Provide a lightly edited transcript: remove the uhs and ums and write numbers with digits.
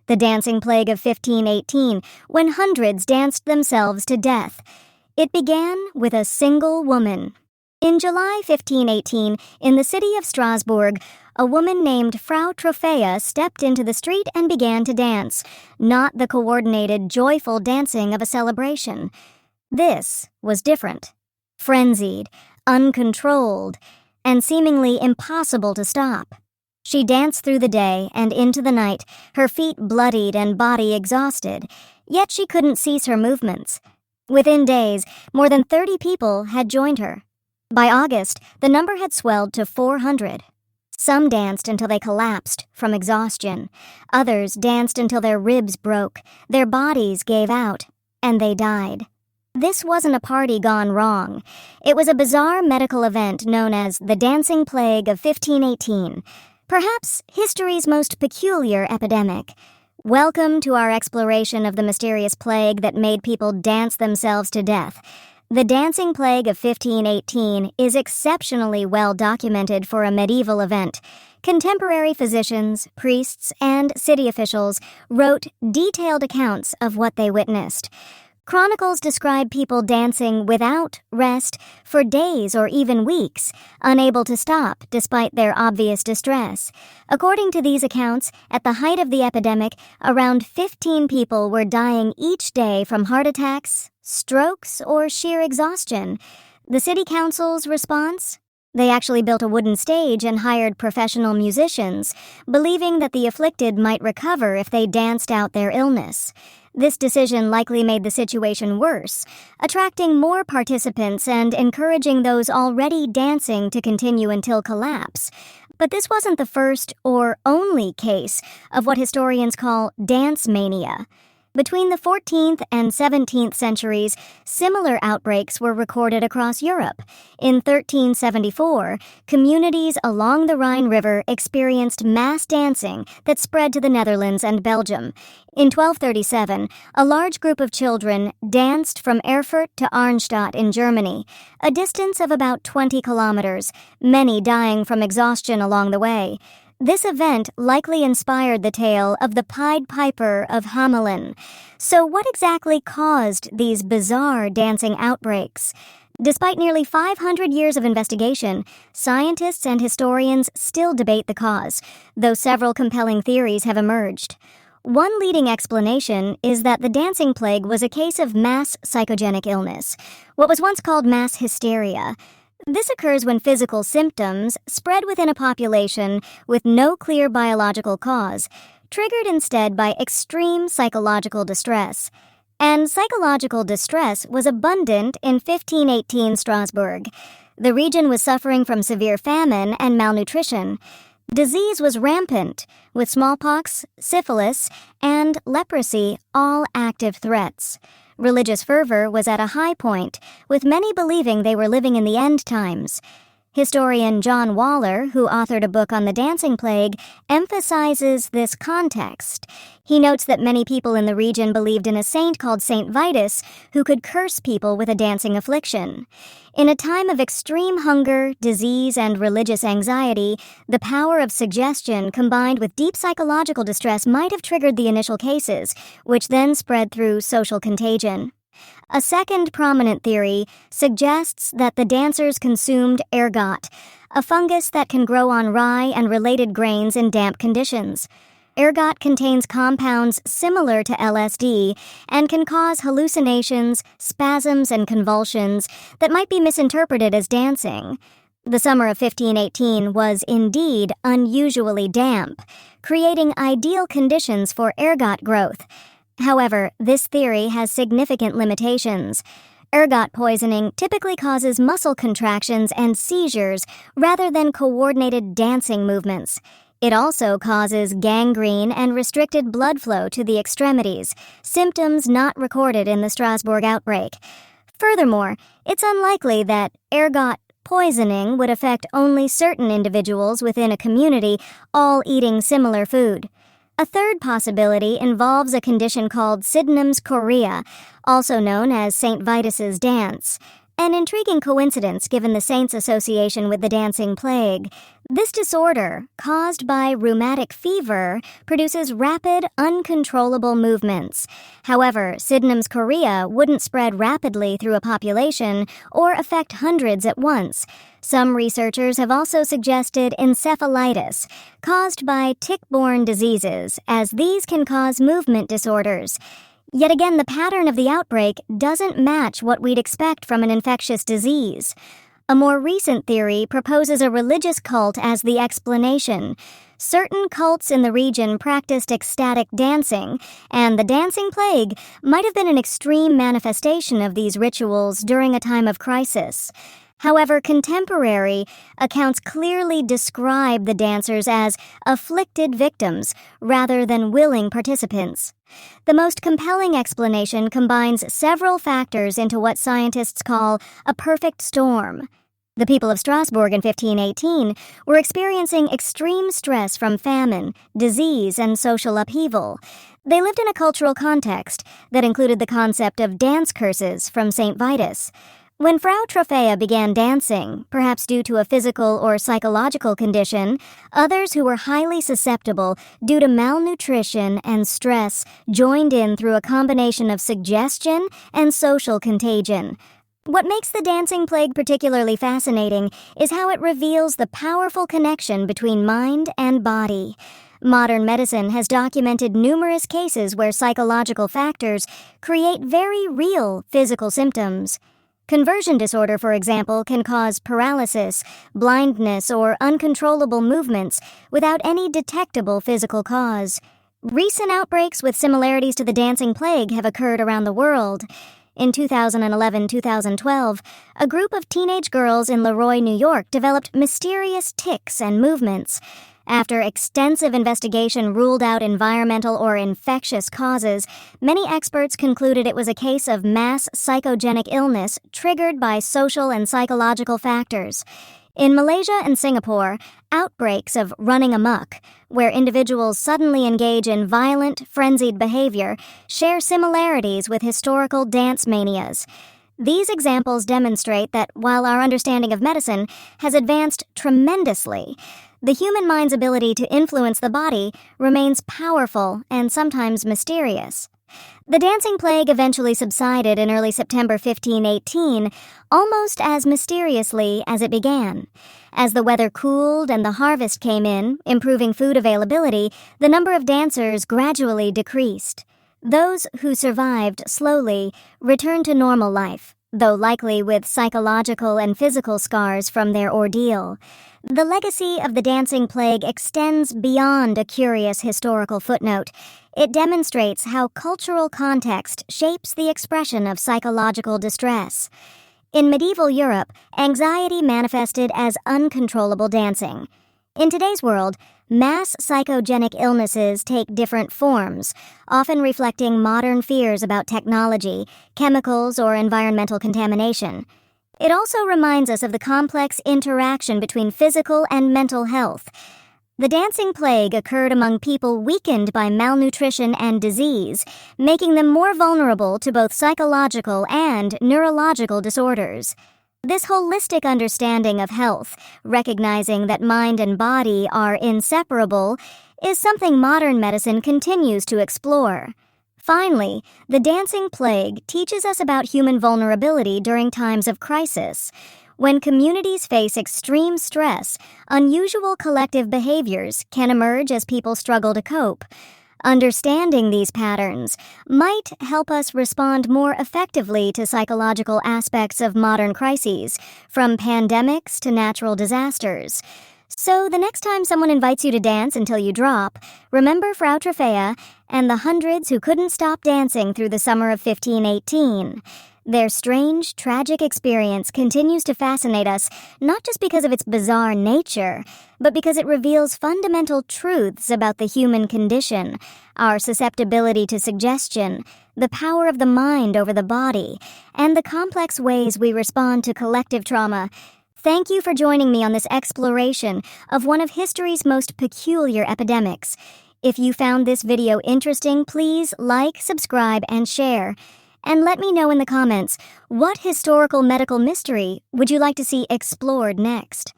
the dancing plague of 1518, when hundreds danced themselves to death. It began with a single woman. In July 1518, in the city of Strasbourg, a woman named Frau Troffea stepped into the street and began to dance, not the coordinated, joyful dancing of a celebration. This was different. Frenzied, uncontrolled, and seemingly impossible to stop. She danced through the day and into the night, her feet bloodied and body exhausted, yet she couldn't cease her movements. Within days, more than 30 people had joined her. By August, the number had swelled to 400. Some danced until they collapsed from exhaustion. Others danced until their ribs broke, their bodies gave out, and they died. This wasn't a party gone wrong. It was a bizarre medical event known as the Dancing Plague of 1518, perhaps history's most peculiar epidemic. Welcome to our exploration of the mysterious plague that made people dance themselves to death. The Dancing Plague of 1518 is exceptionally well documented for a medieval event. Contemporary physicians, priests, and city officials wrote detailed accounts of what they witnessed. Chronicles describe people dancing without rest for days or even weeks, unable to stop despite their obvious distress. According to these accounts, at the height of the epidemic, around 15 people were dying each day from heart attacks, strokes, or sheer exhaustion. The city council's response? They actually built a wooden stage and hired professional musicians, believing that the afflicted might recover if they danced out their illness. This decision likely made the situation worse, attracting more participants and encouraging those already dancing to continue until collapse. But this wasn't the first or only case of what historians call dance mania. Between the 14th and 17th centuries, similar outbreaks were recorded across Europe. In 1374, communities along the Rhine River experienced mass dancing that spread to the Netherlands and Belgium. In 1237, a large group of children danced from Erfurt to Arnstadt in Germany, a distance of about 20 kilometers, many dying from exhaustion along the way. This event likely inspired the tale of the Pied Piper of Hamelin. So what exactly caused these bizarre dancing outbreaks? Despite nearly 500 years of investigation, scientists and historians still debate the cause, though several compelling theories have emerged. One leading explanation is that the dancing plague was a case of mass psychogenic illness, what was once called mass hysteria. This occurs when physical symptoms spread within a population with no clear biological cause, triggered instead by extreme psychological distress. And psychological distress was abundant in 1518 Strasbourg. The region was suffering from severe famine and malnutrition. Disease was rampant, with smallpox, syphilis, and leprosy all active threats. Religious fervor was at a high point, with many believing they were living in the end times. Historian John Waller, who authored a book on the dancing plague, emphasizes this context. He notes that many people in the region believed in a saint called Saint Vitus, who could curse people with a dancing affliction. In a time of extreme hunger, disease, and religious anxiety, the power of suggestion combined with deep psychological distress might have triggered the initial cases, which then spread through social contagion. A second prominent theory suggests that the dancers consumed ergot, a fungus that can grow on rye and related grains in damp conditions. Ergot contains compounds similar to LSD and can cause hallucinations, spasms, and convulsions that might be misinterpreted as dancing. The summer of 1518 was indeed unusually damp, creating ideal conditions for ergot growth. However, this theory has significant limitations. Ergot poisoning typically causes muscle contractions and seizures rather than coordinated dancing movements. It also causes gangrene and restricted blood flow to the extremities, symptoms not recorded in the Strasbourg outbreak. Furthermore, it's unlikely that ergot poisoning would affect only certain individuals within a community, all eating similar food. A third possibility involves a condition called Sydenham's chorea, also known as St. Vitus's dance. An intriguing coincidence given the saint's association with the dancing plague. This disorder, caused by rheumatic fever, produces rapid, uncontrollable movements. However, Sydenham's chorea wouldn't spread rapidly through a population or affect hundreds at once. Some researchers have also suggested encephalitis, caused by tick-borne diseases, as these can cause movement disorders. Yet again, the pattern of the outbreak doesn't match what we'd expect from an infectious disease. A more recent theory proposes a religious cult as the explanation. Certain cults in the region practiced ecstatic dancing, and the dancing plague might have been an extreme manifestation of these rituals during a time of crisis. However, contemporary accounts clearly describe the dancers as afflicted victims rather than willing participants. The most compelling explanation combines several factors into what scientists call a perfect storm. The people of Strasbourg in 1518 were experiencing extreme stress from famine, disease, and social upheaval. They lived in a cultural context that included the concept of dance curses from St. Vitus. When Frau Troffea began dancing, perhaps due to a physical or psychological condition, others who were highly susceptible due to malnutrition and stress joined in through a combination of suggestion and social contagion. What makes the dancing plague particularly fascinating is how it reveals the powerful connection between mind and body. Modern medicine has documented numerous cases where psychological factors create very real physical symptoms. Conversion disorder, for example, can cause paralysis, blindness, or uncontrollable movements without any detectable physical cause. Recent outbreaks with similarities to the dancing plague have occurred around the world. In 2011-2012, a group of teenage girls in Leroy, New York, developed mysterious tics and movements. After extensive investigation ruled out environmental or infectious causes, many experts concluded it was a case of mass psychogenic illness triggered by social and psychological factors. In Malaysia and Singapore, outbreaks of running amok, where individuals suddenly engage in violent, frenzied behavior, share similarities with historical dance manias. These examples demonstrate that while our understanding of medicine has advanced tremendously, the human mind's ability to influence the body remains powerful and sometimes mysterious. The dancing plague eventually subsided in early September 1518, almost as mysteriously as it began. As the weather cooled and the harvest came in, improving food availability, the number of dancers gradually decreased. Those who survived slowly returned to normal life, though likely with psychological and physical scars from their ordeal. The legacy of the dancing plague extends beyond a curious historical footnote. It demonstrates how cultural context shapes the expression of psychological distress. In medieval Europe, anxiety manifested as uncontrollable dancing. In today's world, mass psychogenic illnesses take different forms, often reflecting modern fears about technology, chemicals, or environmental contamination. It also reminds us of the complex interaction between physical and mental health. The dancing plague occurred among people weakened by malnutrition and disease, making them more vulnerable to both psychological and neurological disorders. This holistic understanding of health, recognizing that mind and body are inseparable, is something modern medicine continues to explore. Finally, the dancing plague teaches us about human vulnerability during times of crisis. When communities face extreme stress, unusual collective behaviors can emerge as people struggle to cope. Understanding these patterns might help us respond more effectively to psychological aspects of modern crises, from pandemics to natural disasters. So the next time someone invites you to dance until you drop, remember Frau Troffea and the hundreds who couldn't stop dancing through the summer of 1518. Their strange, tragic experience continues to fascinate us, not just because of its bizarre nature, but because it reveals fundamental truths about the human condition, our susceptibility to suggestion, the power of the mind over the body, and the complex ways we respond to collective trauma. Thank you for joining me on this exploration of one of history's most peculiar epidemics. If you found this video interesting, please like, subscribe, and share. And let me know in the comments, what historical medical mystery would you like to see explored next?